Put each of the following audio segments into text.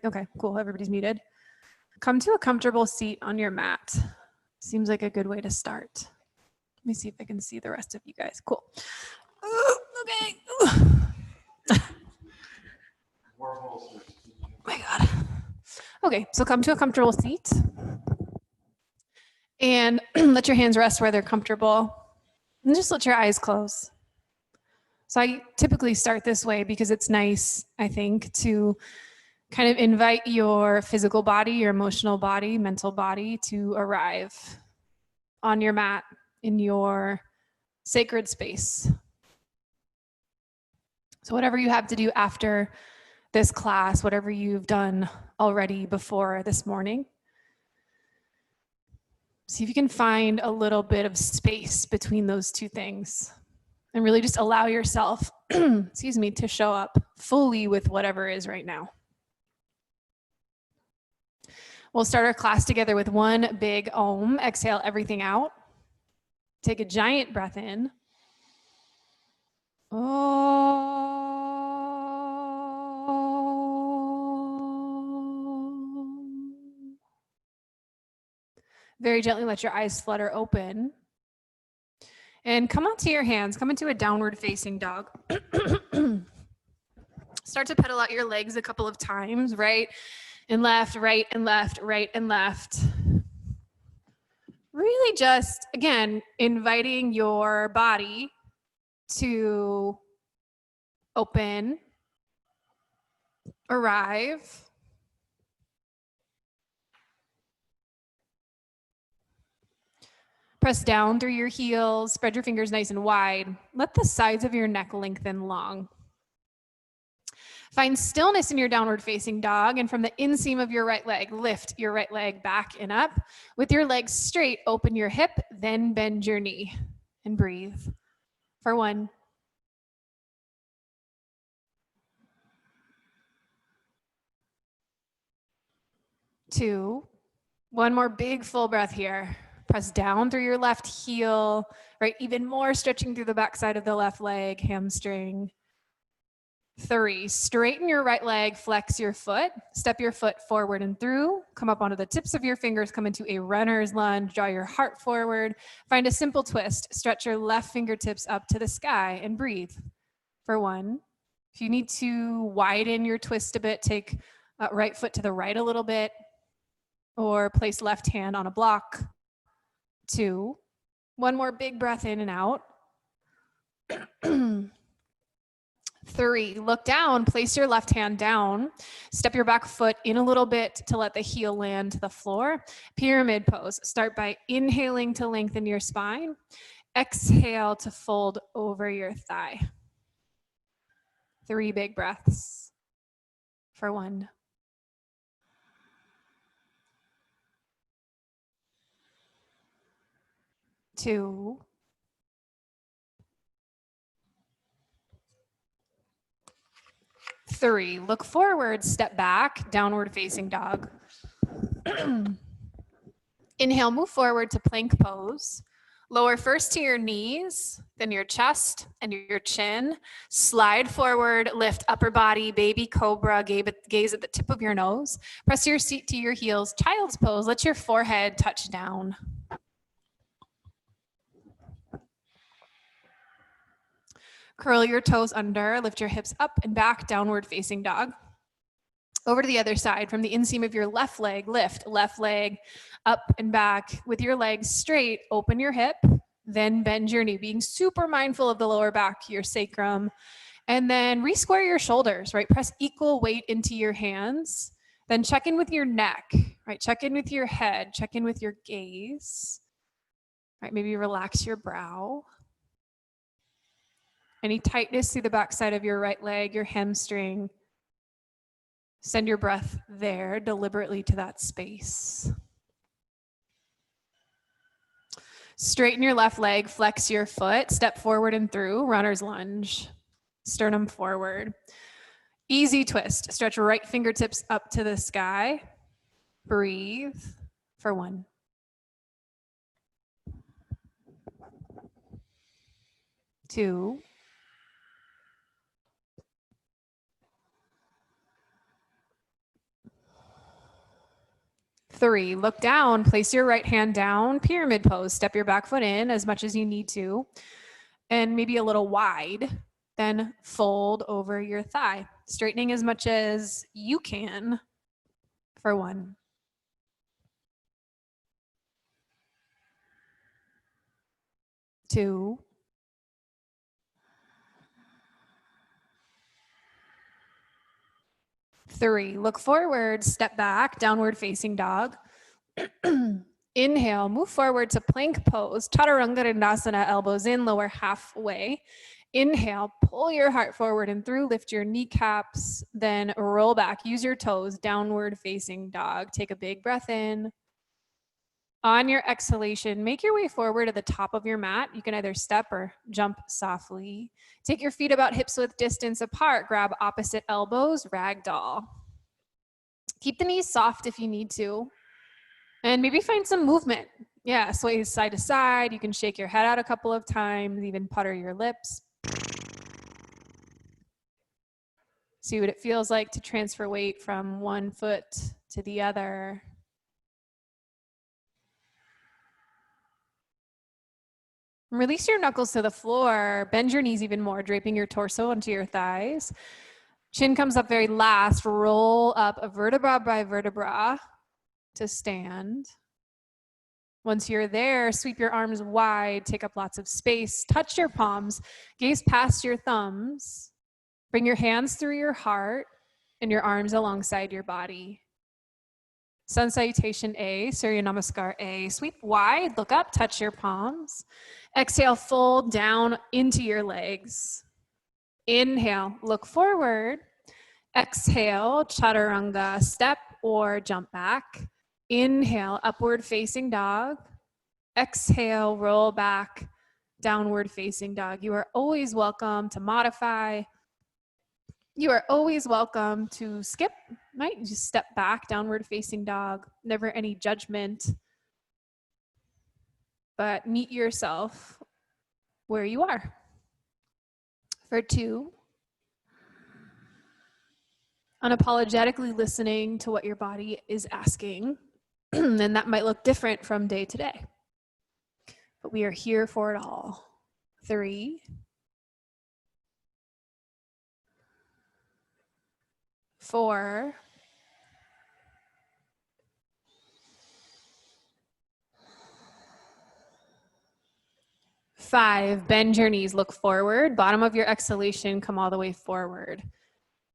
Okay, cool. Everybody's muted. Come to a comfortable seat on your mat. Seems like a good way to start. Let me see if I can see the rest of you guys. Cool. Okay. Oh my God. Okay, so come to a comfortable seat. And let your hands rest where they're comfortable. And just let your eyes close. So I typically start this way because it's nice, I think, to kind of invite your physical body, your emotional body, mental body to arrive on your mat in your sacred space. So whatever you have to do after this class, whatever you've done already before this morning, see if you can find a little bit of space between those two things and really just allow yourself, excuse me, to show up fully with whatever is right now. We'll start our class together with one big Om. Exhale everything out. Take a giant breath in. Om. Very gently let your eyes flutter open. And come onto your hands. Come into a downward facing dog. Start to pedal out your legs a couple of times, right and left, right and left, right and left. Really just, again, inviting your body to open, arrive, press down through your heels, spread your fingers nice and wide. Let the sides of your neck lengthen long. Find stillness in your downward facing dog, and from the inseam of your right leg, lift your right leg back and up. With your legs straight, open your hip, then bend your knee and breathe. For 1, 2, one more big full breath here. Press down through your left heel, right? Even more stretching through the backside of the left leg, hamstring. 3, straighten your right leg, flex your foot, step your foot forward and through, come up onto the tips of your fingers, come into a runner's lunge, draw your heart forward, find a simple twist, stretch your left fingertips up to the sky and breathe. For 1, if you need to widen your twist a bit, take right foot to the right a little bit, or place left hand on a block. 2, one more big breath in and out. 3, look down, place your left hand down, step your back foot in a little bit to let the heel land to the floor. Pyramid pose. Start by inhaling to lengthen your spine. Exhale to fold over your thigh. 3 big breaths. For 1. 2. 3, look forward, step back, downward facing dog. Inhale, move forward to plank pose. Lower first to your knees, then your chest and your chin. Slide forward, lift upper body, baby cobra, gaze at the tip of your nose. Press your seat to your heels, child's pose. Let your forehead touch down. Curl your toes under, lift your hips up and back, downward facing dog. Over to the other side, from the inseam of your left leg, lift left leg up and back. With your legs straight, open your hip, then bend your knee, being super mindful of the lower back, your sacrum. And then re-square your shoulders, right? Press equal weight into your hands. Then check in with your neck, right? Check in with your head, check in with your gaze. Right, maybe relax your brow. Any tightness through the backside of your right leg, your hamstring. Send your breath there deliberately to that space. Straighten your left leg, flex your foot, step forward and through, runner's lunge. Sternum forward. Easy twist. Stretch right fingertips up to the sky. Breathe for 1. 2. 3, look down, place your right hand down, pyramid pose, step your back foot in as much as you need to, and maybe a little wide, then fold over your thigh, straightening as much as you can for 1. 2. 3, look forward, step back, downward facing dog. Inhale, move forward to plank pose, Chaturanga Dandasana, elbows in, lower halfway. Inhale, pull your heart forward and through, lift your kneecaps, then roll back, use your toes, downward facing dog. Take a big breath in. On your exhalation, make your way forward to the top of your mat. You can either step or jump softly. Take your feet about hips width distance apart, grab opposite elbows, ragdoll. Keep the knees soft if you need to. And maybe find some movement. Yeah, sway side to side. You can shake your head out a couple of times, even putter your lips. See what it feels like to transfer weight from one foot to the other. Release your knuckles to the floor. Bend your knees even more, draping your torso onto your thighs. Chin comes up very last. Roll up a vertebra by vertebra to stand. Once you're there, sweep your arms wide, take up lots of space, touch your palms, gaze past your thumbs, bring your hands through your heart and your arms alongside your body. Sun Salutation A, Surya Namaskar A, sweep wide, look up, touch your palms. Exhale, fold down into your legs. Inhale, look forward. Exhale, Chaturanga, step or jump back. Inhale, upward facing dog. Exhale, roll back, downward facing dog. You are always welcome to modify. You are always welcome to skip, right? Just step back, downward facing dog. Never any judgment, but meet yourself where you are. For 2, unapologetically listening to what your body is asking. And that might look different from day to day, but we are here for it all. 3, 4, 5, bend your knees, look forward. Bottom of your exhalation, come all the way forward.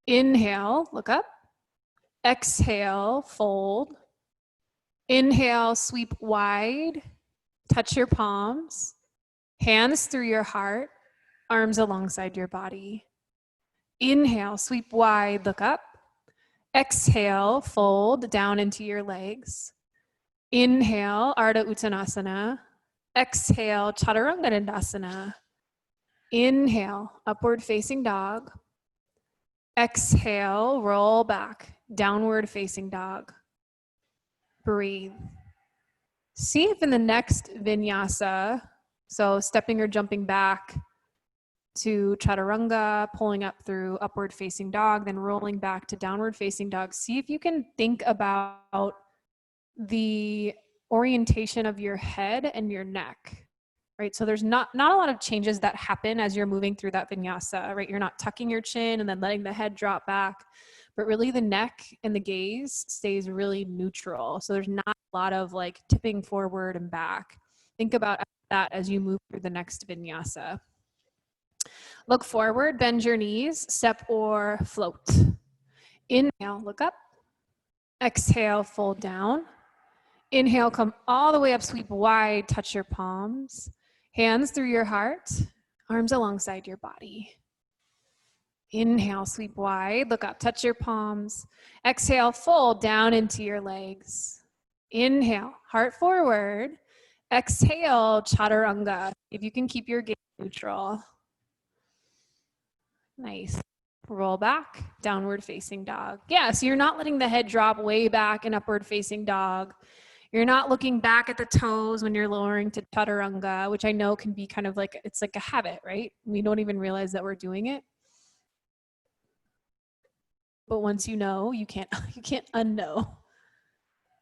Inhale, look up. Exhale, fold. Inhale, sweep wide. Touch your palms. Hands through your heart. Arms alongside your body. Inhale, sweep wide, look up. Exhale, fold down into your legs. Inhale, Ardha Uttanasana. Exhale, Chaturanga Dandasana. Inhale, upward facing dog. Exhale, roll back, downward facing dog. Breathe. See if in the next vinyasa, so stepping or jumping back to Chaturanga, pulling up through upward facing dog, then rolling back to downward facing dog. See if you can think about the orientation of your head and your neck, right? So there's not a lot of changes that happen as you're moving through that vinyasa, right? You're not tucking your chin and then letting the head drop back, but really the neck and the gaze stays really neutral. So there's not a lot of like tipping forward and back. Think about that as you move through the next vinyasa. Look forward, bend your knees, step or float. Inhale, look up. Exhale, fold down. Inhale, come all the way up, sweep wide, touch your palms. Hands through your heart, arms alongside your body. Inhale, sweep wide, look up, touch your palms. Exhale, fold down into your legs. Inhale, heart forward. Exhale, Chaturanga. If you can keep your gaze neutral. Nice. Roll back, downward facing dog. Yeah, so you're not letting the head drop way back in upward facing dog. You're not looking back at the toes when you're lowering to Chaturanga, which I know can be kind of like, it's like a habit, right? We don't even realize that we're doing it. But once you know, you can't unknow.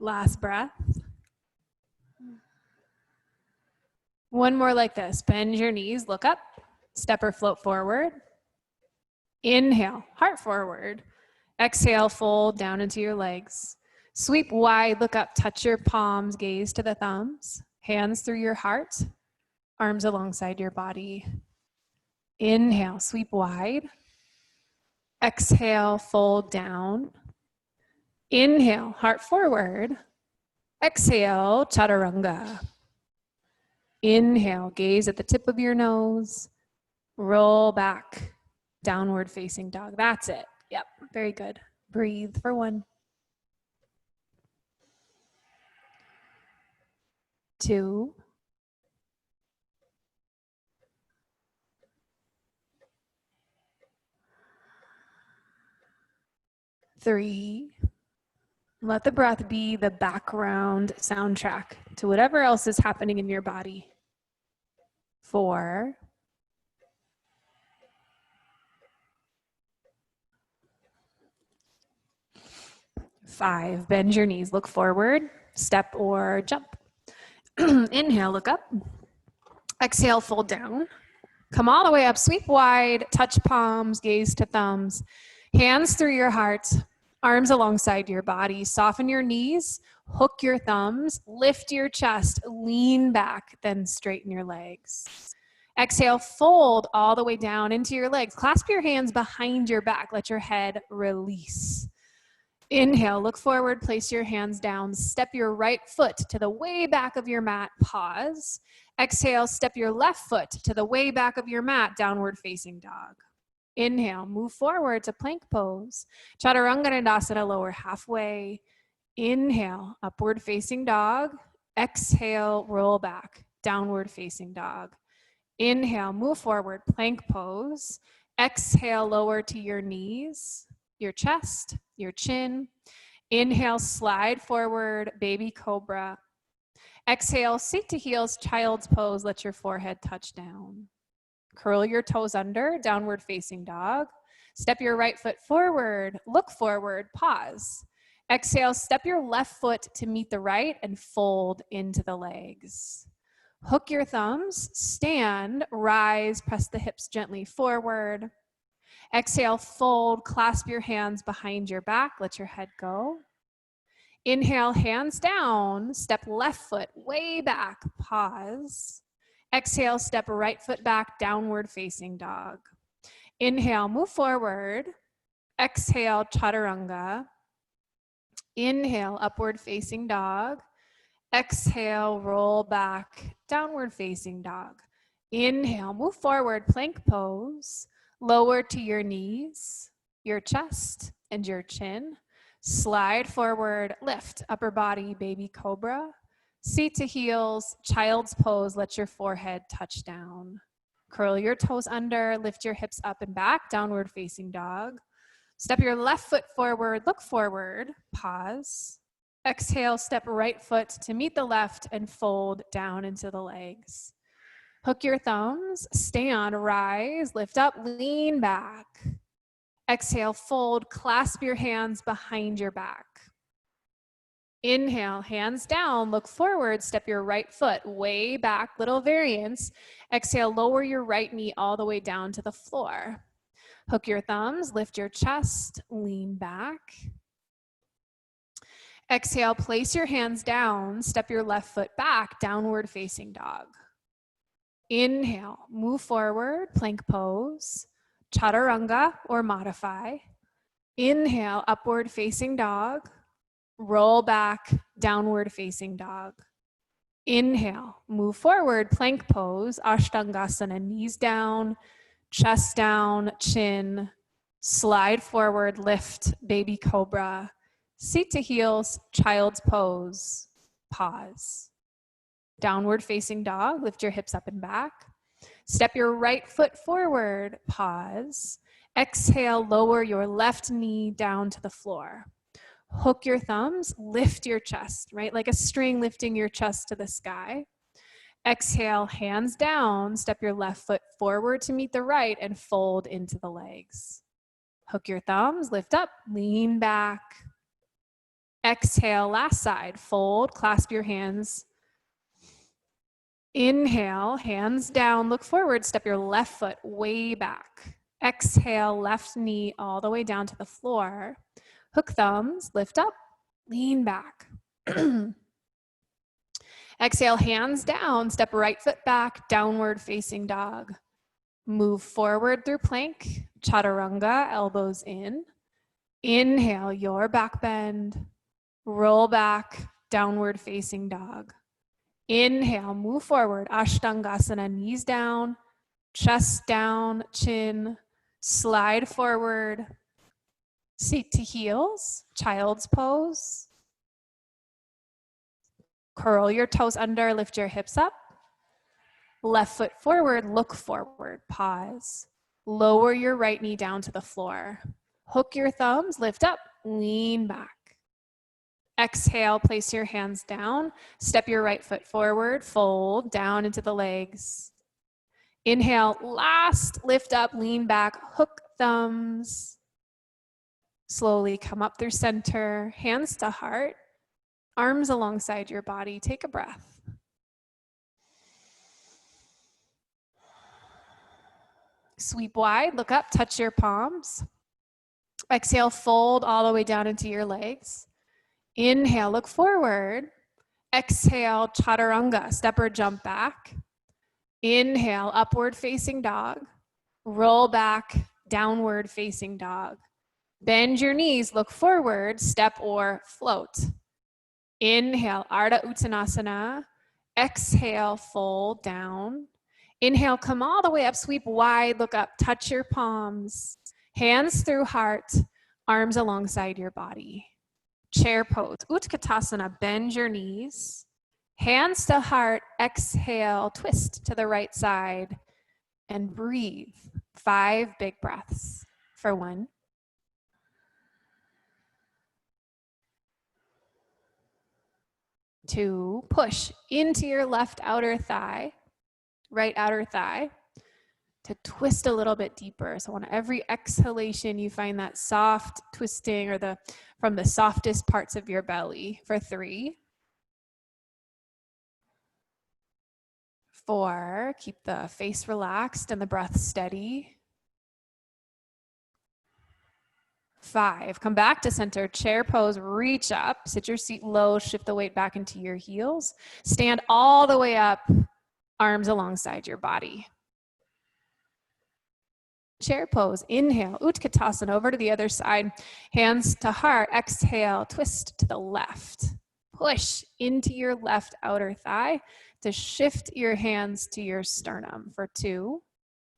Last breath. One more like this. Bend your knees, look up, step or float forward. Inhale, heart forward. Exhale, fold down into your legs. Sweep wide, look up, touch your palms, gaze to the thumbs. Hands through your heart, arms alongside your body. Inhale, sweep wide. Exhale, fold down. Inhale, heart forward. Exhale, chaturanga. Inhale, gaze at the tip of your nose. Roll back, downward facing dog. That's it. Yep, very good. Breathe for 1. 2. 3. Let the breath be the background soundtrack to whatever else is happening in your body. 4. 5. Bend your knees, look forward, step or jump. Inhale, look up. Exhale, fold down. Come all the way up, sweep wide, touch palms, gaze to thumbs. Hands through your heart, arms alongside your body. Soften your knees, hook your thumbs, lift your chest, lean back, then straighten your legs. Exhale, fold all the way down into your legs. Clasp your hands behind your back. Let your head release. Inhale, look forward, place your hands down. Step your right foot to the way back of your mat, pause. Exhale, step your left foot to the way back of your mat, downward facing dog. Inhale, move forward to plank pose. Chaturanga Dandasana, lower halfway. Inhale, upward facing dog. Exhale, roll back, downward facing dog. Inhale, move forward, plank pose. Exhale, lower to your knees, your chest, your chin. Inhale, slide forward, baby cobra. Exhale, seat to heels, child's pose. Let your forehead touch down. Curl your toes under, downward facing dog. Step your right foot forward, look forward, pause. Exhale, step your left foot to meet the right and fold into the legs. Hook your thumbs, stand, rise, press the hips gently forward. Exhale, fold, clasp your hands behind your back, let your head go. Inhale, hands down, step left foot way back, pause. Exhale, step right foot back, downward facing dog. Inhale, move forward. Exhale, chaturanga. Inhale, upward facing dog. Exhale, roll back, downward facing dog. Inhale, move forward, plank pose. Lower to your knees, your chest, and your chin. Slide forward, lift, upper body, baby cobra. Seat to heels, child's pose, let your forehead touch down. Curl your toes under, lift your hips up and back, downward facing dog. Step your left foot forward, look forward, pause. Exhale, step right foot to meet the left and fold down into the legs. Hook your thumbs, stand, rise, lift up, lean back. Exhale, fold, clasp your hands behind your back. Inhale, hands down, look forward, step your right foot way back, little variance. Exhale, lower your right knee all the way down to the floor. Hook your thumbs, lift your chest, lean back. Exhale, place your hands down, step your left foot back, downward facing dog. Inhale, move forward, plank pose, chaturanga or modify. Inhale, upward facing dog. Roll back, downward facing dog. Inhale, move forward, plank pose, ashtangasana, knees down, chest down, chin. Slide forward, lift, baby cobra. Seat to heels, child's pose, pause. Downward facing dog, lift your hips up and back. Step your right foot forward, pause. Exhale, lower your left knee down to the floor. Hook your thumbs, lift your chest, right? Like a string lifting your chest to the sky. Exhale, hands down, step your left foot forward to meet the right and fold into the legs. Hook your thumbs, lift up, lean back. Exhale, last side. Fold, clasp your hands. Inhale, hands down, look forward, step your left foot way back. Exhale, left knee all the way down to the floor. Hook thumbs, lift up, lean back. Exhale, hands down, step right foot back, downward facing dog. Move forward through plank, chaturanga, elbows in. Inhale, your back bend. Roll back, downward facing dog. Inhale, move forward, Ashtangasana, knees down, chest down, chin, slide forward, seat to heels, child's pose. Curl your toes under, lift your hips up. Left foot forward, look forward, pause. Lower your right knee down to the floor. Hook your thumbs, lift up, lean back. Exhale, place your hands down, step your right foot forward, fold down into the legs. Inhale, last, lift up, lean back, hook thumbs. Slowly come up through center, hands to heart, arms alongside your body. Take a breath. Sweep wide, look up, touch your palms. Exhale, fold all the way down into your legs. Inhale, look forward. Exhale, chaturanga, step or jump back. Inhale, upward facing dog. Roll back, downward facing dog. Bend your knees, look forward, step or float. Inhale, Ardha Uttanasana. Exhale, fold down. Inhale, come all the way up, sweep wide, look up, touch your palms. Hands through heart, arms alongside your body. Chair pose, Utkatasana, bend your knees. Hands to heart, exhale, twist to the right side and breathe. 5 big breaths for 1. 2, push into your left outer thigh, right outer thigh, to twist a little bit deeper. So on every exhalation, you find that soft twisting or from the softest parts of your belly for 3. 4, keep the face relaxed and the breath steady. 5, come back to center, chair pose, reach up, sit your seat low, shift the weight back into your heels. Stand all the way up, arms alongside your body. Chair pose, inhale, Utkatasana, over to the other side, hands to heart, exhale, twist to the left. Push into your left outer thigh to shift your hands to your sternum for 2.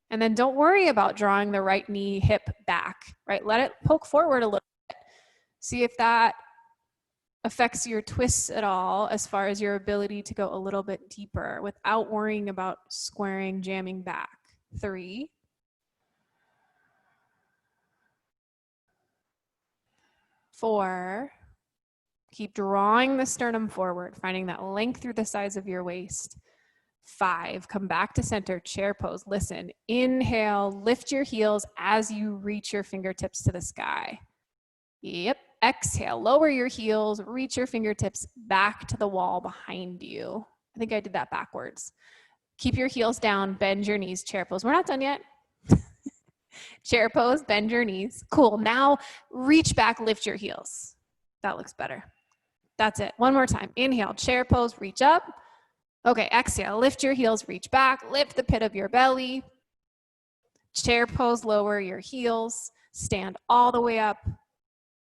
And then don't worry about drawing the right knee, hip back, right? Let it poke forward a little bit. See if that affects your twists at all as far as your ability to go a little bit deeper without worrying about squaring, jamming back. 3. 4. Keep drawing the sternum forward, finding that length through the sides of your waist. 5, come back to center, chair pose. Listen, inhale, lift your heels as you reach your fingertips to the sky. Yep, exhale, lower your heels, reach your fingertips back to the wall behind you. I think I did that backwards. Keep your heels down, bend your knees, chair pose. We're not done yet. Chair pose, bend your knees. Cool, now reach back, lift your heels. That looks better. That's it, one more time. Inhale, chair pose, reach up. Okay, exhale, lift your heels, reach back, lift the pit of your belly. Chair pose, lower your heels, stand all the way up,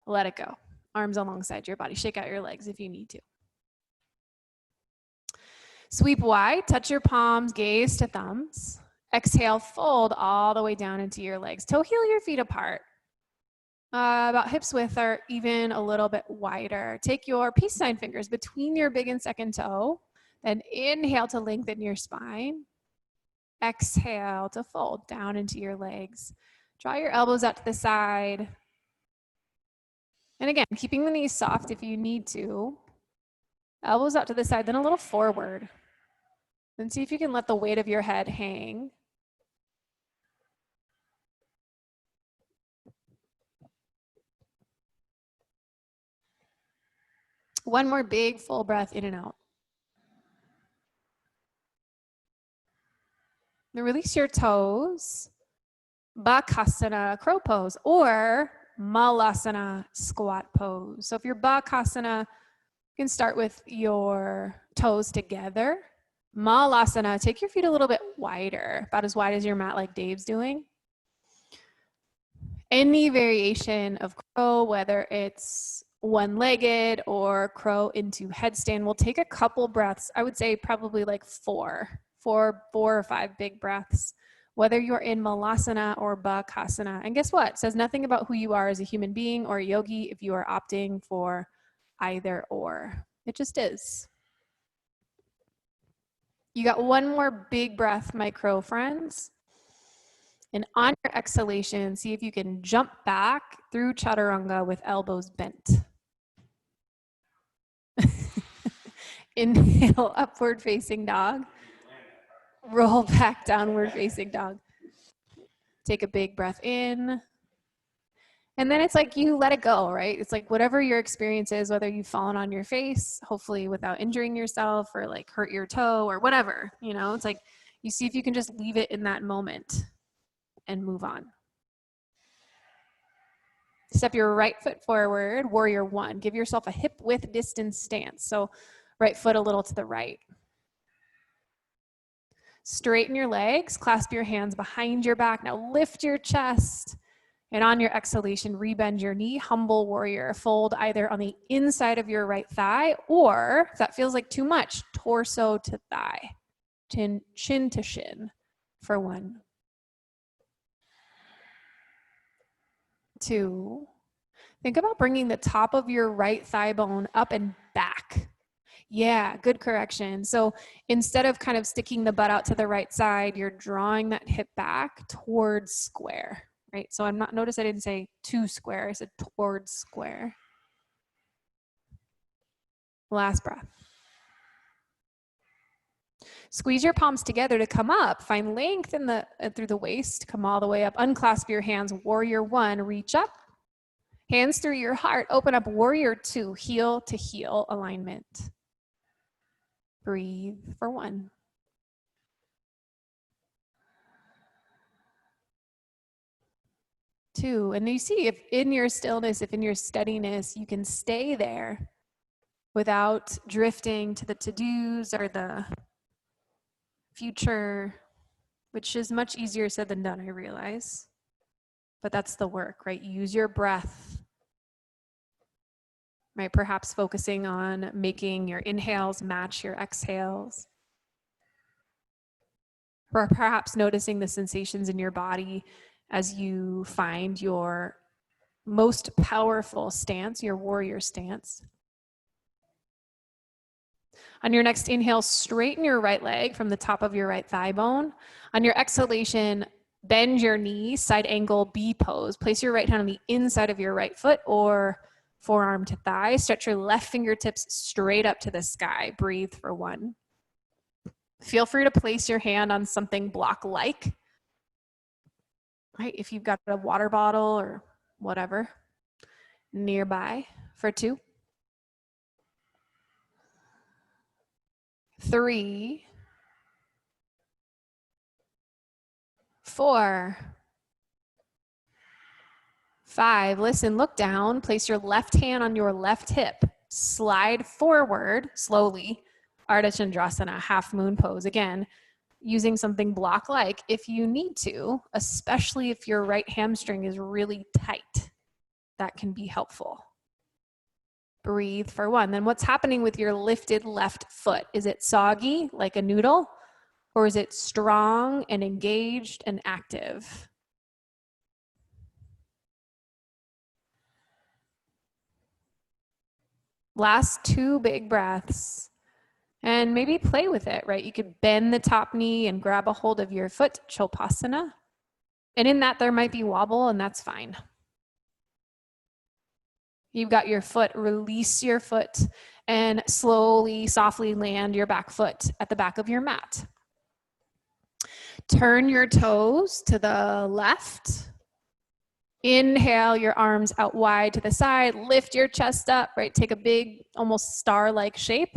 let it go. Arms alongside your body, shake out your legs if you need to. Sweep wide, touch your palms, gaze to thumbs. Exhale, fold all the way down into your legs. Toe heel your feet apart. About hips width or even a little bit wider. Take your peace sign fingers between your big and second toe. Then inhale to lengthen your spine. Exhale to fold down into your legs. Draw your elbows out to the side. And again, keeping the knees soft if you need to. Elbows out to the side, then a little forward. And see if you can let the weight of your head hang. One more big full breath in and out. Now release your toes. Bakasana, crow pose, or Malasana, squat pose. So if you're Bakasana, you can start with your toes together. Malasana, take your feet a little bit wider, about as wide as your mat like Dave's doing. Any variation of crow, whether it's one-legged or crow into headstand, will take a couple breaths. I would say probably like four or five big breaths, whether you're in Malasana or Bakasana. And guess what? It says nothing about who you are as a human being or a yogi if you are opting for either or. It just is. You got one more big breath, my crow friends. And on your exhalation, see if you can jump back through chaturanga with elbows bent. Inhale, upward facing dog. Roll back, downward facing dog. Take a big breath in. And then it's like you let it go, right? It's like whatever your experience is, whether you've fallen on your face, hopefully without injuring yourself, or like hurt your toe or whatever, you know, it's like you see if you can just leave it in that moment and move on. Step your right foot forward, warrior one. Give yourself a hip width distance stance. So right foot a little to the right. Straighten your legs, clasp your hands behind your back. Now lift your chest. And on your exhalation, rebend your knee, humble warrior. Fold either on the inside of your right thigh, or if that feels like too much, torso to thigh, chin to shin for 1, 2. Think about bringing the top of your right thigh bone up and back. Yeah, good correction. So instead of kind of sticking the butt out to the right side, you're drawing that hip back towards square, right? So notice I didn't say to square, I said towards square. Last breath. Squeeze your palms together to come up. Find length through the waist. Come all the way up. Unclasp your hands. Warrior one. Reach up. Hands through your heart. Open up. Warrior two. Heel to heel alignment. Breathe for 1. 2. And you see if in your stillness, if in your steadiness, you can stay there without drifting to the to-dos or the future, which is much easier said than done, I realize. But that's the work, right? Use your breath, right? Perhaps focusing on making your inhales match your exhales. Or perhaps noticing the sensations in your body as you find your most powerful stance, your warrior stance. On your next inhale, straighten your right leg from the top of your right thigh bone. On your exhalation, bend your knee, side angle B pose. Place your right hand on the inside of your right foot or forearm to thigh. Stretch your left fingertips straight up to the sky. Breathe for 1. Feel free to place your hand on something block-like, right? If you've got a water bottle or whatever nearby for 2. 3, 4, 5. Listen, look down. Place your left hand on your left hip. Slide forward slowly. Ardha Chandrasana, half moon pose. Again, using something block-like if you need to, especially if your right hamstring is really tight. That can be helpful. Breathe for 1. Then what's happening with your lifted left foot? Is it soggy like a noodle, or is it strong and engaged and active? Last 2 big breaths. And maybe play with it, right? You could bend the top knee and grab a hold of your foot, Chopasana. And in that, there might be wobble, and that's fine. You've got your foot, release your foot, and slowly, softly land your back foot at the back of your mat. Turn your toes to the left Inhale your arms out wide to the side, lift your chest up, right? Take a big, almost star-like shape,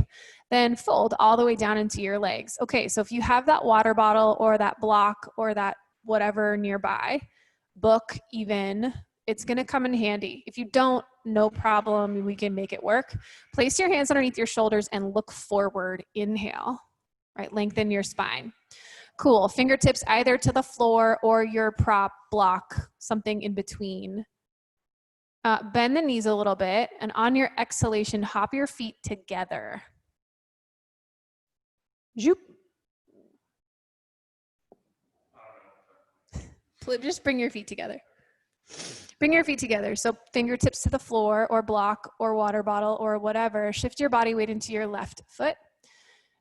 then fold all the way down into your legs. Okay, so if you have that water bottle or that block or that whatever nearby, book even, it's gonna come in handy. If you don't, no problem, we can make it work. Place your hands underneath your shoulders and look forward, inhale, right? Lengthen your spine. Cool, fingertips either to the floor or your prop block, something in between. Bend the knees a little bit, and on your exhalation, hop your feet together. Zoop. Just bring your feet together. Bring your feet together. So fingertips to the floor or block or water bottle or whatever. Shift your body weight into your left foot.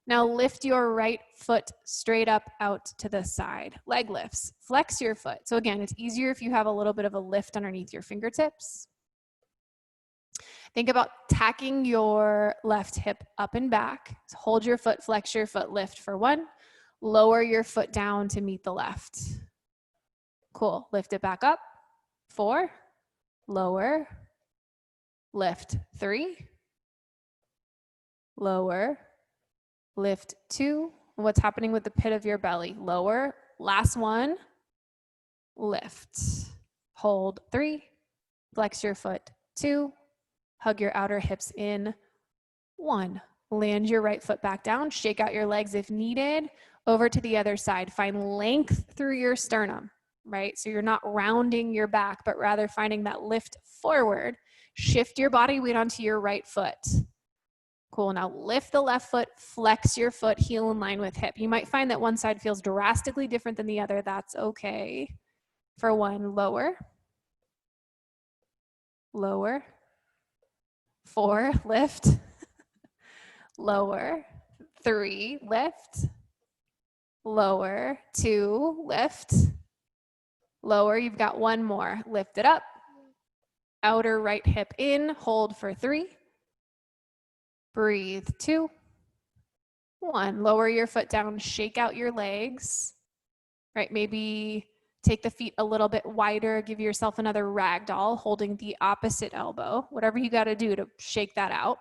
Now lift your right foot straight up out to the side. Leg lifts. Flex your foot. So again, it's easier if you have a little bit of a lift underneath your fingertips. Think about tacking your left hip up and back. So hold your foot, flex your foot, lift for 1. Lower your foot down to meet the left. Cool. Lift it back up. 4. Lower. Lift. 3. Lower. Lift 2. What's happening with the pit of your belly? Lower. Last one. Lift. Hold. 3. Flex your foot. 2. Hug your outer hips in. 1. Land your right foot back down. Shake out your legs if needed. Over to the other side. Find length through your sternum, right? So you're not rounding your back, but rather finding that lift forward. Shift your body weight onto your right foot. Cool, now lift the left foot, flex your foot, heel in line with hip. You might find that one side feels drastically different than the other. That's okay. For 1, lower. Lower. 4, lift. Lower. 3, lift. Lower. 2, lift. Lower, you've got 1 more. Lift it up. Outer right hip in, hold for 3. Breathe. 2. 1. Lower your foot down, shake out your legs. Right, maybe take the feet a little bit wider, give yourself another ragdoll, holding the opposite elbow. Whatever you got to do to shake that out.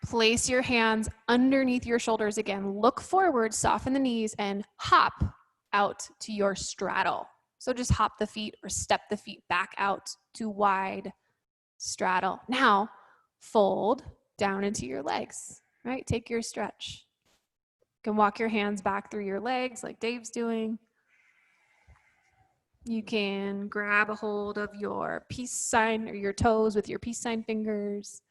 Place your hands underneath your shoulders again. Look forward, soften the knees, and hop out to your straddle. So just hop the feet or step the feet back out to wide straddle. Now, fold down into your legs, right? Take your stretch. You can walk your hands back through your legs like Dave's doing. You can grab a hold of your peace sign or your toes with your peace sign fingers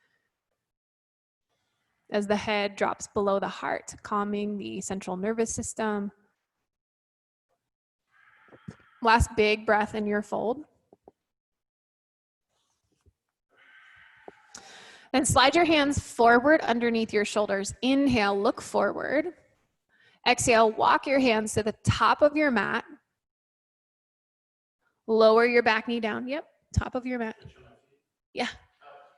as the head drops below the heart, calming the central nervous system. Last big breath in your fold. Then slide your hands forward underneath your shoulders. Inhale, look forward. Exhale, walk your hands to the top of your mat. Lower your back knee down. Yep, top of your mat. Yeah.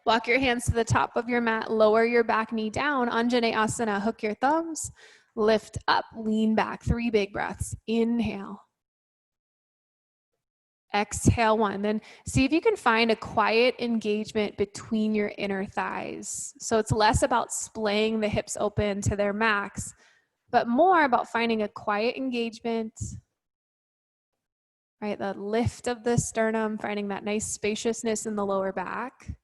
Walk your hands to the top of your mat. Lower your back knee down. Anjaneyasana, hook your thumbs. Lift up, lean back. 3 big breaths. Inhale. Exhale 1. Then see if you can find a quiet engagement between your inner thighs. So it's less about splaying the hips open to their max, but more about finding a quiet engagement, right? The lift of the sternum, finding that nice spaciousness in the lower back.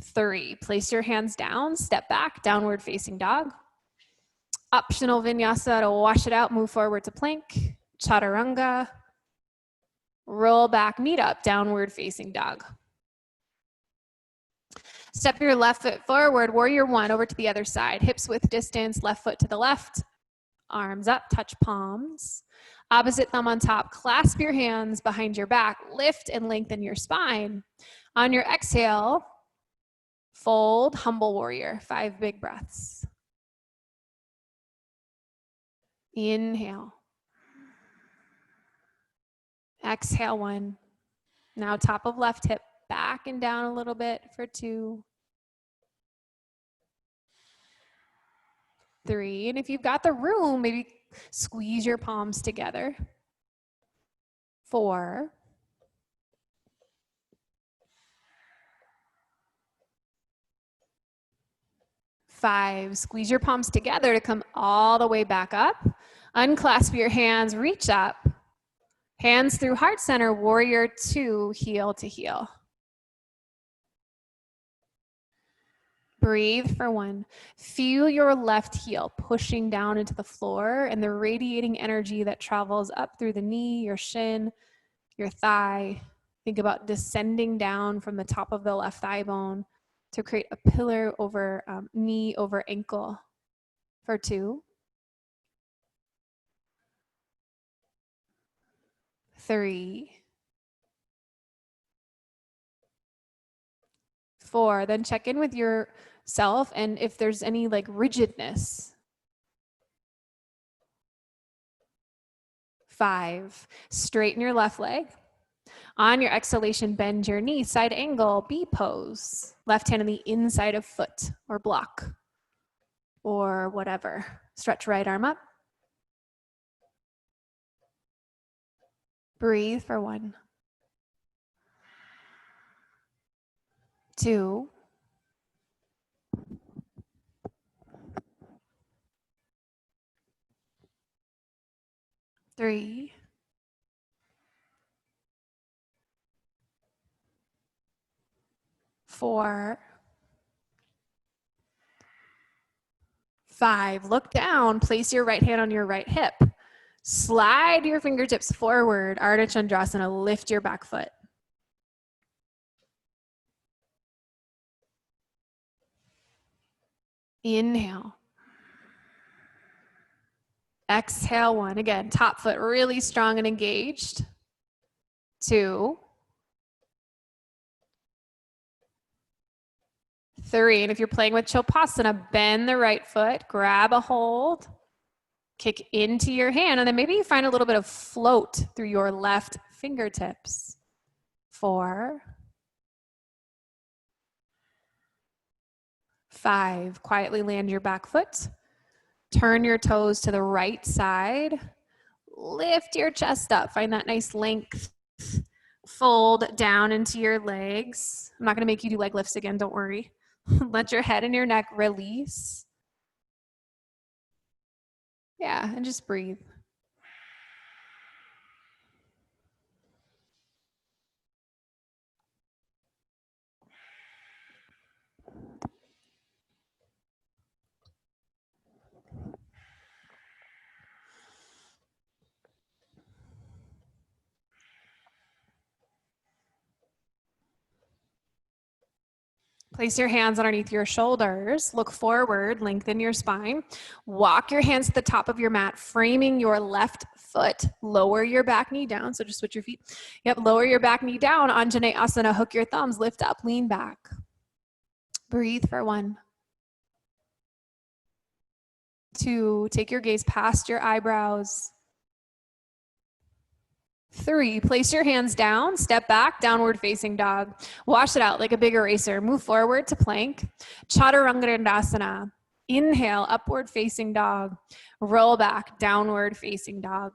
3, place your hands down, step back, downward facing dog. Optional vinyasa to wash it out, move forward to plank, chaturanga. Roll back, meet up, downward facing dog. Step your left foot forward, warrior 1, over to the other side. Hips width distance, left foot to the left. Arms up, touch palms. Opposite thumb on top, clasp your hands behind your back, lift and lengthen your spine. On your exhale, fold, humble warrior, 5 big breaths. Inhale. Exhale 1. Now top of left hip back and down a little bit for 2. 3. And if you've got the room, maybe squeeze your palms together. 4, 5. Squeeze your palms together to come all the way back up. Unclasp your hands, reach up. Hands through heart center, warrior 2, heel to heel. Breathe for 1. Feel your left heel pushing down into the floor and the radiating energy that travels up through the knee, your shin, your thigh. Think about descending down from the top of the left thigh bone to create a pillar over knee over ankle. For 2, 3, 4. Then check in with yourself and if there's any like rigidness. 5. Straighten your left leg. On your exhalation, bend your knee, side angle, B pose. Left hand on the inside of foot or block or whatever. Stretch right arm up. Breathe for 1, 2, 3, 4, 5. Look down, place your right hand on your right hip. Slide your fingertips forward, Ardha Chandrasana, lift your back foot. Inhale. Exhale 1. Again, top foot really strong and engaged. 2, 3. And if you're playing with Chopasana, bend the right foot, grab a hold, kick into your hand, and then maybe you find a little bit of float through your left fingertips. 4, 5. Quietly land your back foot. Turn your toes to the right side. Lift your chest up. Find that nice length. Fold down into your legs. I'm not going to make you do leg lifts again, don't worry. Let your head and your neck release. Yeah, and just breathe. Place your hands underneath your shoulders. Look forward, lengthen your spine. Walk your hands to the top of your mat, framing your left foot. Lower your back knee down. So just switch your feet. Yep, lower your back knee down. Anjaneyasana, hook your thumbs, lift up, lean back. Breathe for 1, 2, take your gaze past your eyebrows. 3, place your hands down, step back, downward facing dog. Wash it out like a big eraser. Move forward to plank. Chaturanga. Inhale, upward facing dog. Roll back, downward facing dog.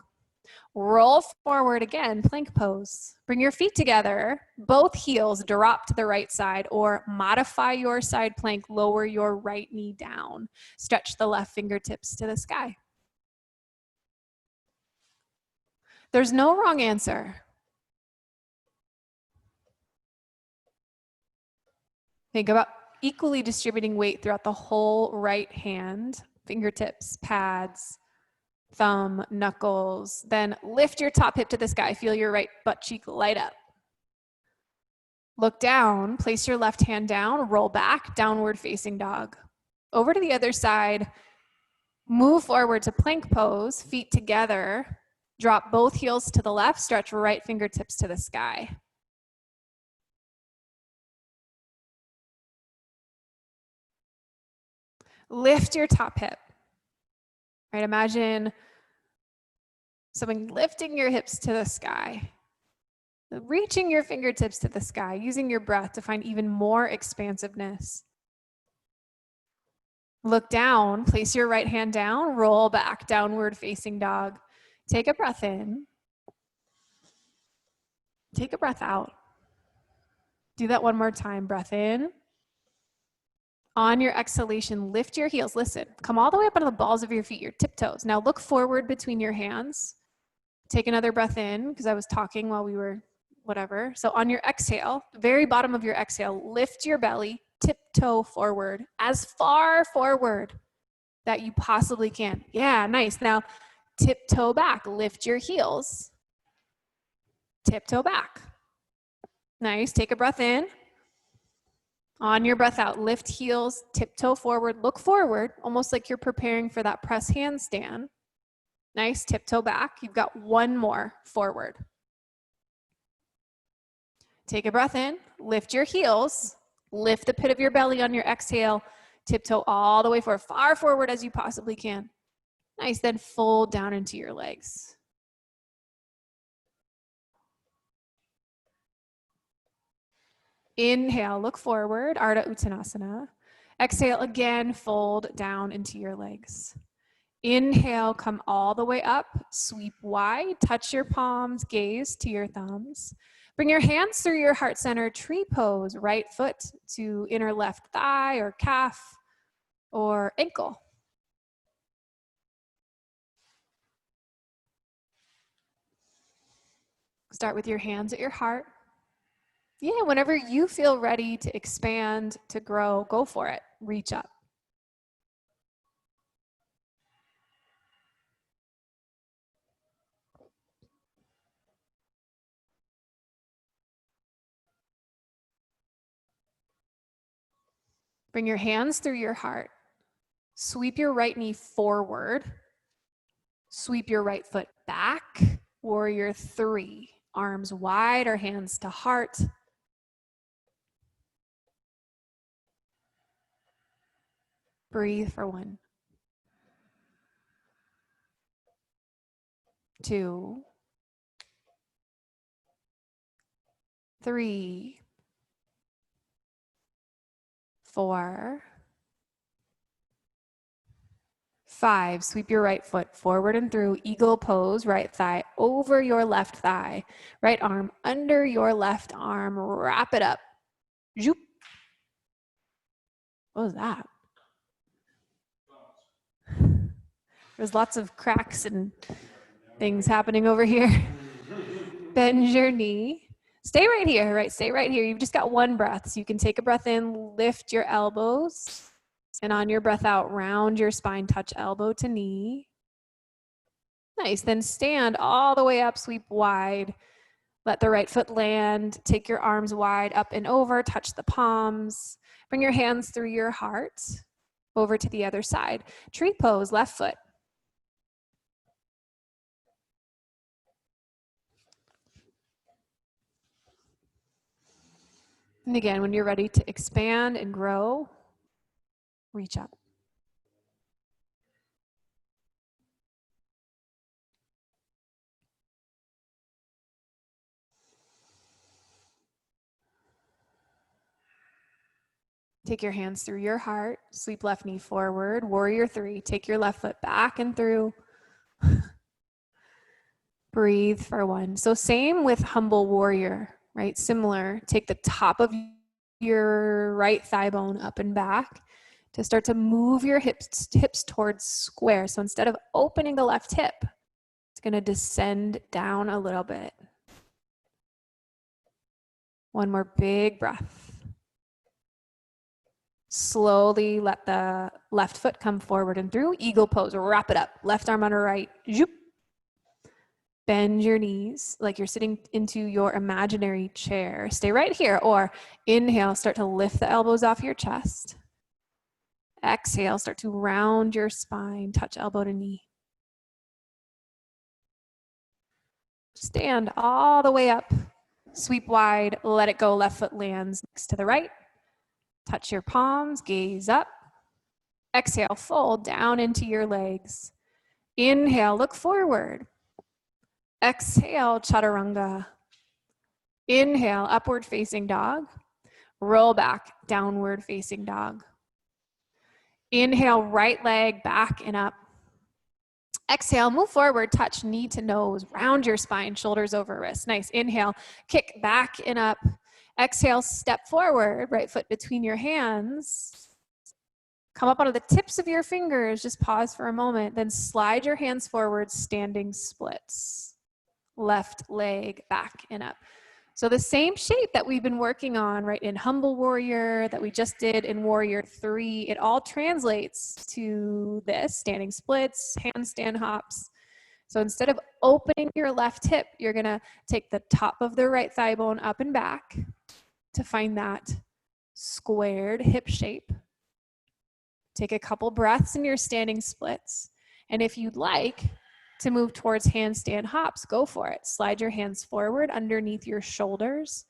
Roll forward again, plank pose. Bring your feet together, both heels drop to the right side, or modify your side plank, lower your right knee down. Stretch the left fingertips to the sky. There's no wrong answer. Think about equally distributing weight throughout the whole right hand, fingertips, pads, thumb, knuckles. Then lift your top hip to the sky. Feel your right butt cheek light up. Look down, place your left hand down, roll back, downward facing dog. Over to the other side, move forward to plank pose, feet together. Drop both heels to the left, stretch right fingertips to the sky. Lift your top hip. Right, imagine someone lifting your hips to the sky. Reaching your fingertips to the sky, using your breath to find even more expansiveness. Look down, place your right hand down, roll back, downward facing dog. Take a breath in. Take a breath out. Do that one more time. Breath in. On your exhalation, lift your heels. Listen, come all the way up onto the balls of your feet, your tiptoes. Now look forward between your hands. Take another breath in, because I was talking while we were whatever. So on your exhale, very bottom of your exhale, lift your belly, tiptoe forward, as far forward that you possibly can. Yeah, nice. Now tiptoe back, lift your heels. Tiptoe back. Nice, take a breath in. On your breath out, lift heels, tiptoe forward, look forward, almost like you're preparing for that press handstand. Nice, tiptoe back. You've got one more forward. Take a breath in, lift your heels, lift the pit of your belly on your exhale, tiptoe all the way forward, far forward as you possibly can. Nice, then fold down into your legs. Inhale, look forward, Ardha Uttanasana. Exhale again, fold down into your legs. Inhale, come all the way up, sweep wide, touch your palms, gaze to your thumbs. Bring your hands through your heart center, tree pose, right foot to inner left thigh or calf or ankle. Start with your hands at your heart. Yeah, whenever you feel ready to expand, to grow, go for it. Reach up. Bring your hands through your heart. Sweep your right knee forward. Sweep your right foot back. Warrior three. Arms wide or hands to heart. Breathe for 1, 2, 3, 4, 5. Sweep your right foot forward and through. Eagle pose, right thigh over your left thigh. Right arm under your left arm. Wrap it up. Zoop. What was that? There's lots of cracks and things happening over here. Bend your knee. Stay right here, right? Stay right here. You've just got one breath. So you can take a breath in, lift your elbows, and on your breath out, round your spine, touch elbow to knee. Nice. Then stand all the way up, sweep wide. Let the right foot land. Take your arms wide up and over, touch the palms. Bring your hands through your heart over to the other side. Tree pose, left foot. And again, when you're ready to expand and grow, reach up. Take your hands through your heart, sweep left knee forward, warrior three. Take your left foot back and through. Breathe for 1. So same with humble warrior, right? Similar. Take the top of your right thigh bone up and back to start to move your hips towards square. So instead of opening the left hip, it's going to descend down a little bit. One more big breath. Slowly let the left foot come forward and through. Eagle pose, wrap it up. Left arm under right. Zoop. Bend your knees like you're sitting into your imaginary chair. Stay right here, or inhale, start to lift the elbows off your chest. Exhale, start to round your spine, touch elbow to knee. Stand all the way up, sweep wide, let it go, left foot lands next to the right. Touch your palms, gaze up. Exhale, fold down into your legs. Inhale, look forward. Exhale, chaturanga. Inhale, upward facing dog. Roll back, downward facing dog. Inhale, right leg back and up. Exhale, move forward, touch knee to nose, round your spine, shoulders over wrist. Nice. Inhale, kick back and up. Exhale, step forward, right foot between your hands. Come up onto the tips of your fingers, just pause for a moment, then slide your hands forward, standing splits. Left leg back and up. So the same shape that we've been working on, right, in Humble Warrior, that we just did in Warrior 3, it all translates to this, standing splits, handstand hops. So instead of opening your left hip, you're gonna take the top of the right thigh bone up and back to find that squared hip shape. Take a couple breaths in your standing splits. And if you'd like to move towards handstand hops, go for it. Slide your hands forward underneath your shoulders.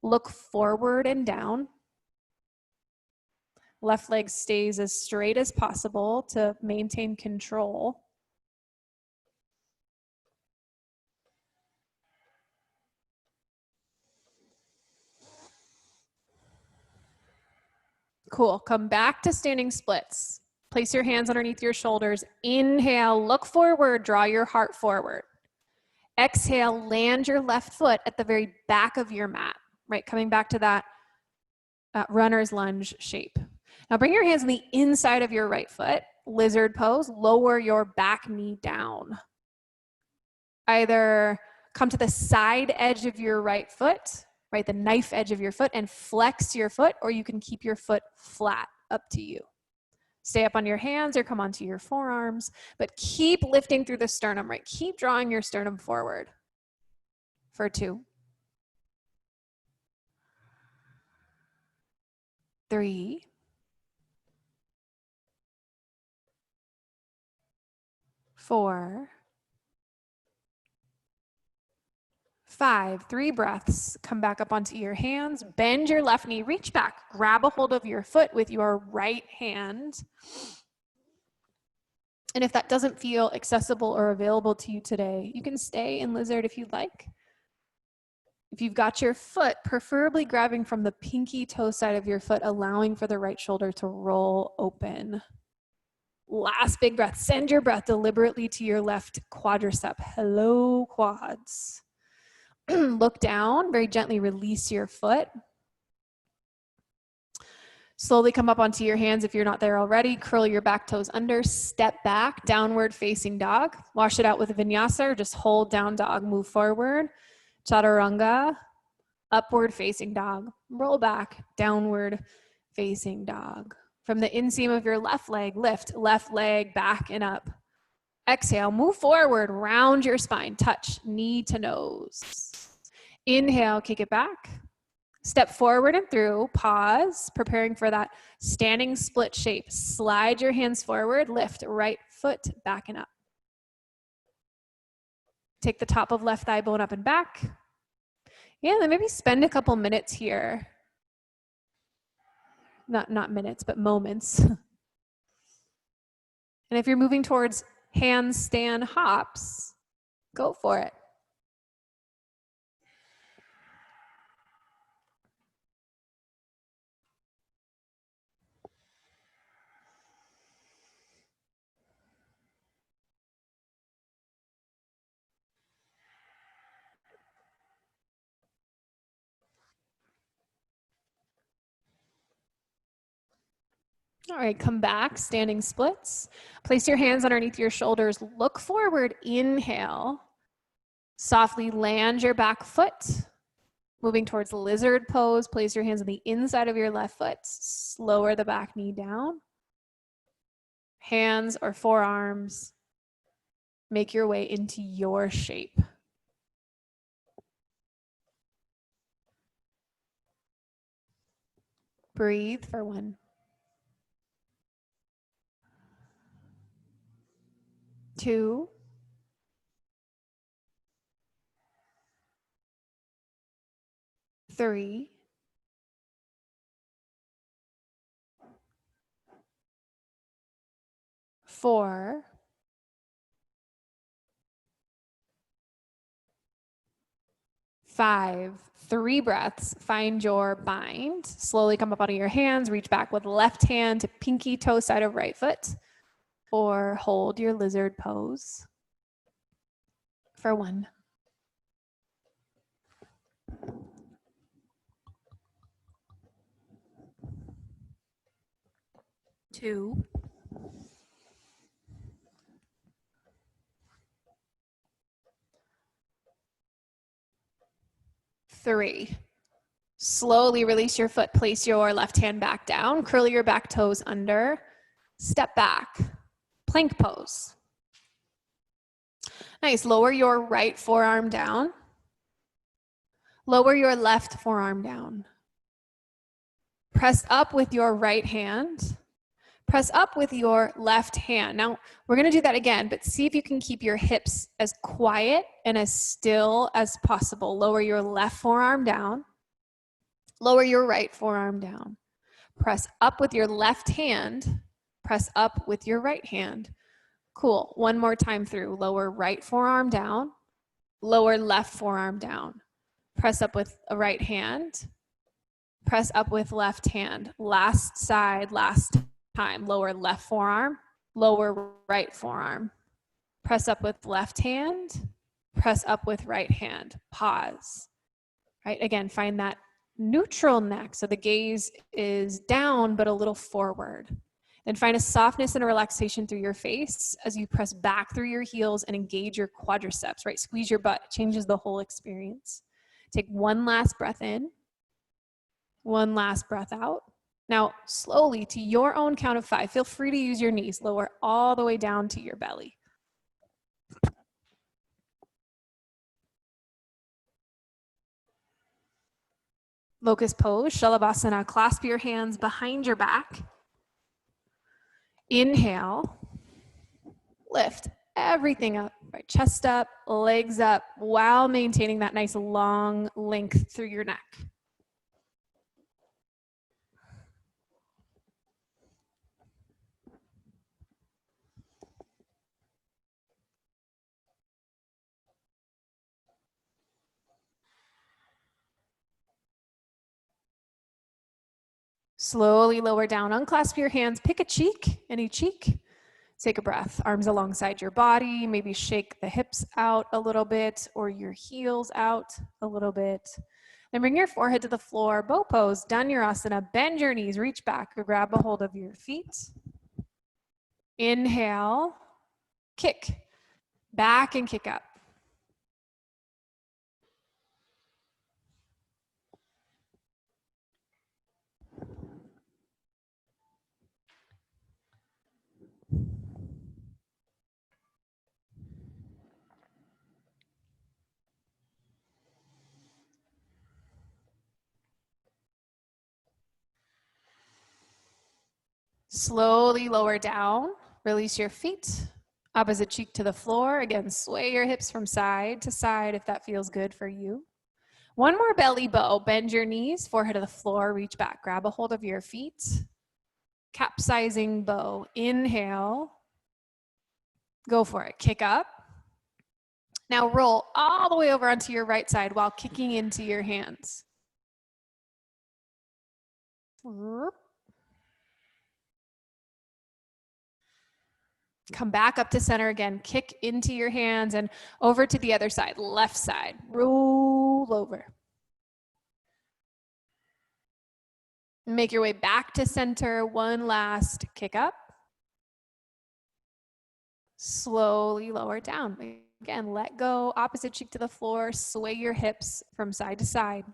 Look forward and down. Left leg stays as straight as possible to maintain control. Cool. Come back to standing splits. Place your hands underneath your shoulders. Inhale, look forward, draw your heart forward. Exhale, land your left foot at the very back of your mat, right? Coming back to that runner's lunge shape. Now bring your hands on the inside of your right foot, lizard pose, lower your back knee down. Either come to the side edge of your right foot, right, the knife edge of your foot, and flex your foot, or you can keep your foot flat, up to you. Stay up on your hands or come onto your forearms, but keep lifting through the sternum, right? Keep drawing your sternum forward for 2, 3, 4, 5. 3 breaths. Come back up onto your hands. Bend your left knee. Reach back. Grab a hold of your foot with your right hand. And if that doesn't feel accessible or available to you today, you can stay in lizard if you'd like. If you've got your foot, preferably grabbing from the pinky toe side of your foot, allowing for the right shoulder to roll open. Last big breath. Send your breath deliberately to your left quadricep. Hello, quads. Look down, very gently release your foot. Slowly come up onto your hands if you're not there already. Curl your back toes under, step back, downward facing dog. Wash it out with a vinyasa or just hold down dog. Move forward, chaturanga, upward facing dog. Roll back, downward facing dog. From the inseam of your left leg, lift left leg back and up. Exhale, move forward, round your spine, touch knee to nose. Inhale, kick it back. Step forward and through, pause, preparing for that standing split shape. Slide your hands forward, lift right foot back and up. Take the top of left thigh bone up and back. Yeah, then maybe spend a couple minutes here. Not minutes, but moments. And if you're moving towards handstand hops, go for it. All right, come back, standing splits. Place your hands underneath your shoulders. Look forward, inhale. Softly land your back foot. Moving towards lizard pose, place your hands on the inside of your left foot. Lower the back knee down. Hands or forearms. Make your way into your shape. Breathe for 1. 2. 3. 4. 5. 3 breaths. Find your bind. Slowly come up out of your hands. Reach back with left hand to pinky toe side of right foot. or hold your lizard pose for 1. 2. 3. Slowly release your foot, place your left hand back down, curl your back toes under, step back, plank pose. Nice, lower your right forearm down, lower your left forearm down. Press up with your right hand, press up with your left hand. Now, we're gonna do that again, but see if you can keep your hips as quiet and as still as possible. Lower your left forearm down, lower your right forearm down. Press up with your left hand, press up with your right hand. Cool, one more time through. Lower right forearm down, lower left forearm down. Press up with a right hand, press up with left hand. Last side, last time. Lower left forearm, lower right forearm. Press up with left hand, press up with right hand. Pause. Right, again, find that neutral neck. So the gaze is down, but a little forward. Then find a softness and a relaxation through your face as you press back through your heels and engage your quadriceps, right? Squeeze your butt, it changes the whole experience. Take one last breath in, one last breath out. Now, slowly, to your own count of 5, feel free to use your knees, lower all the way down to your belly. Locust pose, Shalabhasana, clasp your hands behind your back. Inhale, lift everything up, right? Chest up, legs up, while maintaining that nice long length through your neck. Slowly lower down, unclasp your hands, pick a cheek, any cheek. Take a breath, arms alongside your body, maybe shake the hips out a little bit or your heels out a little bit. Then bring your forehead to the floor, bow pose, Dhanurasana, bend your knees, reach back or grab a hold of your feet. Inhale, kick, back and kick up. Slowly lower down, release your feet, opposite cheek to the floor. Again, sway your hips from side to side if that feels good for you. One more belly bow, bend your knees, forehead to the floor, reach back, grab a hold of your feet. Capsizing bow, inhale, go for it, kick up. Now roll all the way over onto your right side while kicking into your hands. Come back up to center again, kick into your hands and over to the other side, left side, roll over. Make your way back to center, one last kick up. Slowly lower down. Again, let go, opposite cheek to the floor, sway your hips from side to side.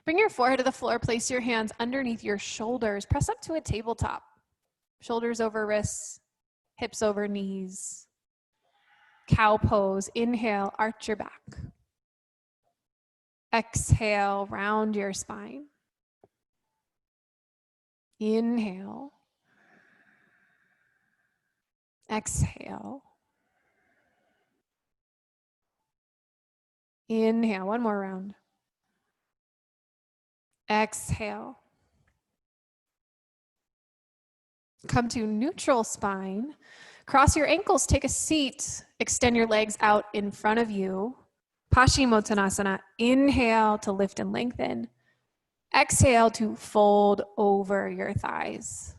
Bring your forehead to the floor, place your hands underneath your shoulders, press up to a tabletop. Shoulders over wrists, hips over knees. Cow pose, inhale, arch your back. Exhale, round your spine. Inhale. Exhale. Inhale, one more round. Exhale. Come to neutral spine. Cross your ankles, take a seat. Extend your legs out in front of you. Paschimottanasana. Inhale to lift and lengthen. Exhale to fold over your thighs.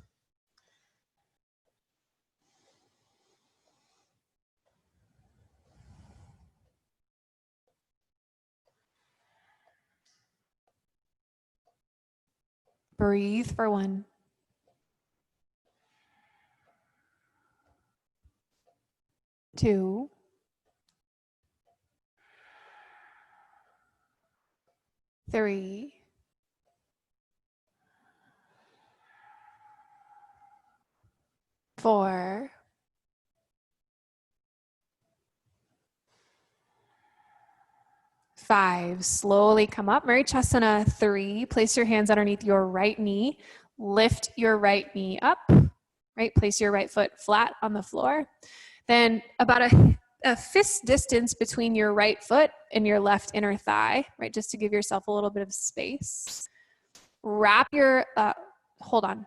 Breathe for 1. 2. 3. 4. 5. Slowly come up. Marichasana 3. Place your hands underneath your right knee. Lift your right knee up. Right. Place your right foot flat on the floor. Then about a fist distance between your right foot and your left inner thigh. Right. Just to give yourself a little bit of space. Wrap your, hold on.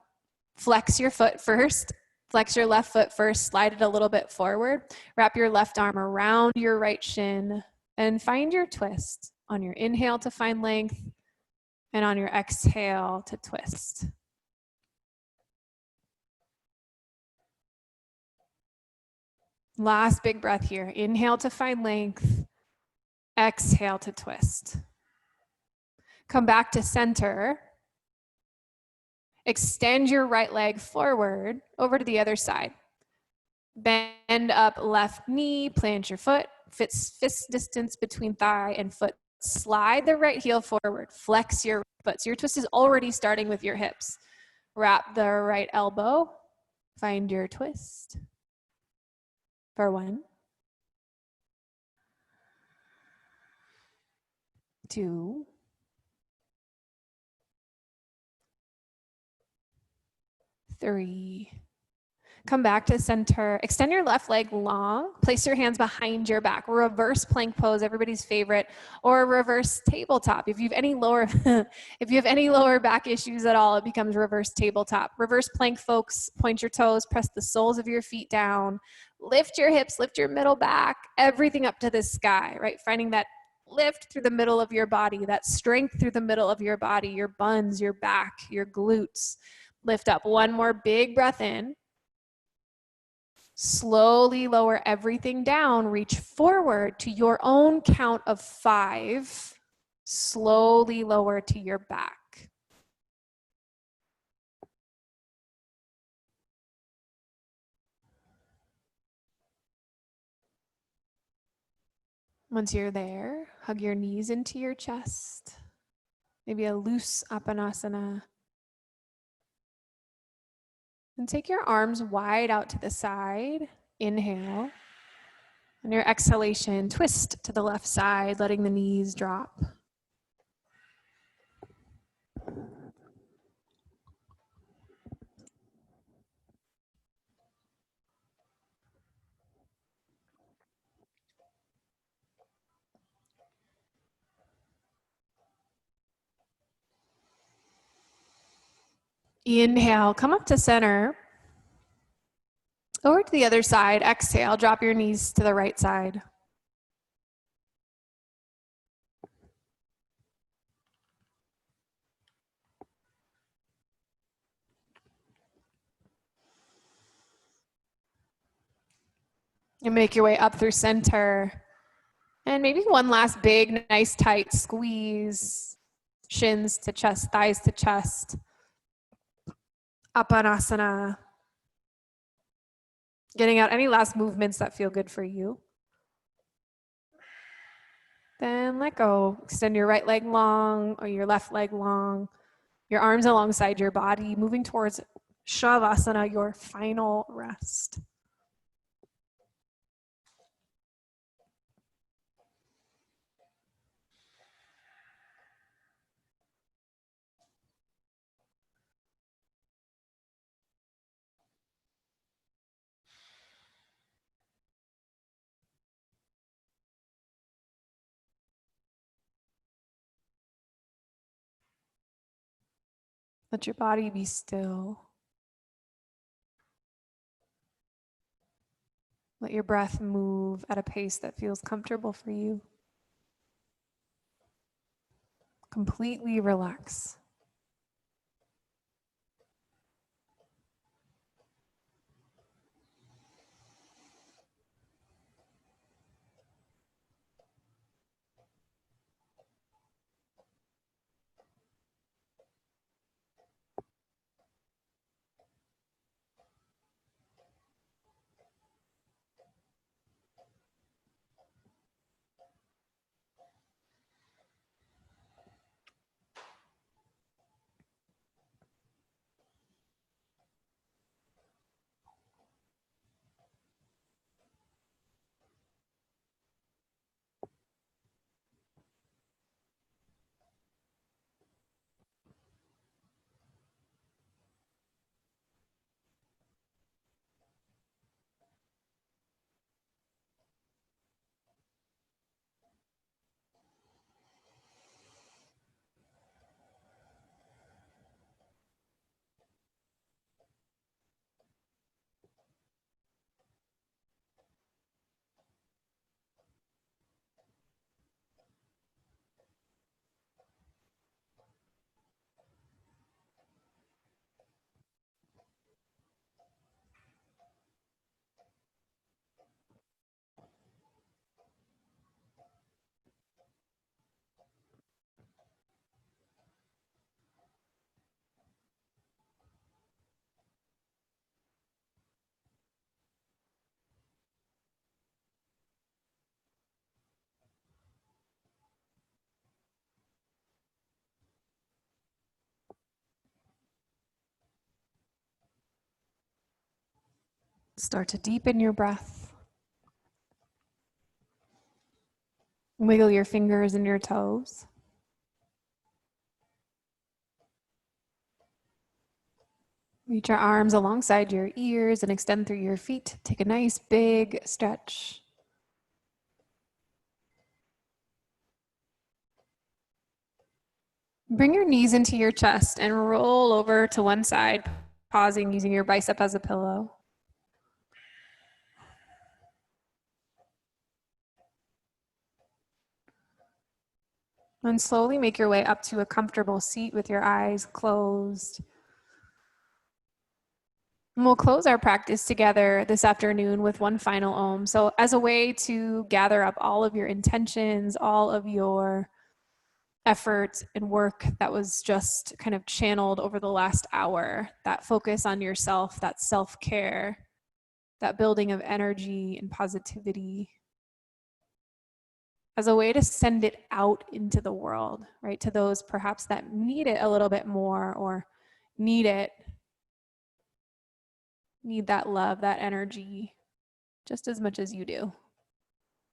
Flex your foot first. Flex your left foot first. Slide it a little bit forward. Wrap your left arm around your right shin. And find your twist on your inhale to find length and on your exhale to twist. Last big breath here. Inhale to find length. Exhale to twist. Come back to center. Extend your right leg forward over to the other side. Bend up left knee, plant your foot, fist distance between thigh and foot. Slide the right heel forward, flex your foot. So your twist is already starting with your hips. Wrap the right elbow, find your twist for 1, 2, 3. Come back to center. Extend your left leg long. Place your hands behind your back. Reverse plank pose, everybody's favorite, or reverse tabletop. If you have any lower, if you have any lower back issues at all, it becomes reverse tabletop. Reverse plank, folks. Point your toes. Press the soles of your feet down. Lift your hips. Lift your middle back. Everything up to the sky. Right, finding that lift through the middle of your body, that strength through the middle of your body, your buns, your back, your glutes. Lift up. One more big breath in. Slowly lower everything down. Reach forward to your own count of 5. Slowly lower to your back. Once you're there, hug your knees into your chest. Maybe a loose Apanasana. And take your arms wide out to the side. Inhale. On your exhalation, twist to the left side, letting the knees drop. Inhale, come up to center. Over to the other side, exhale, drop your knees to the right side. And make your way up through center. And maybe one last big, nice, tight squeeze. Shins to chest, thighs to chest. Apanasana. Getting out any last movements that feel good for you. Then let go. Extend your right leg long or your left leg long. Your arms alongside your body, moving towards Shavasana, your final rest. Let your body be still. Let your breath move at a pace that feels comfortable for you. Completely relax. Start to deepen your breath. Wiggle your fingers and your toes. Reach your arms alongside your ears and extend through your feet. Take a nice big stretch. Bring your knees into your chest and roll over to one side, pausing using your bicep as a pillow. And slowly make your way up to a comfortable seat with your eyes closed. And we'll close our practice together this afternoon with one final Om. So as a way to gather up all of your intentions, all of your effort and work that was just kind of channeled over the last hour, that focus on yourself, that self-care, that building of energy and positivity, as a way to send it out into the world, right? To those perhaps that need it a little bit more or need that love, that energy, just as much as you do.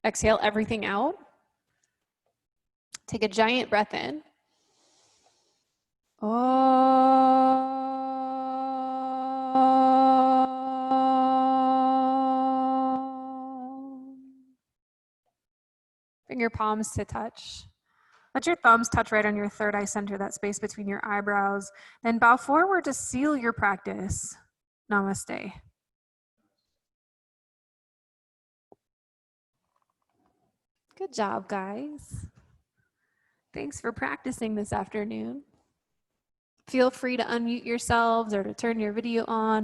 Exhale everything out. Take a giant breath in. Bring your palms to touch. Let your thumbs touch right on your third eye center, that space between your eyebrows. Then bow forward to seal your practice. Namaste. Good job, guys. Thanks for practicing this afternoon. Feel free to unmute yourselves or to turn your video on.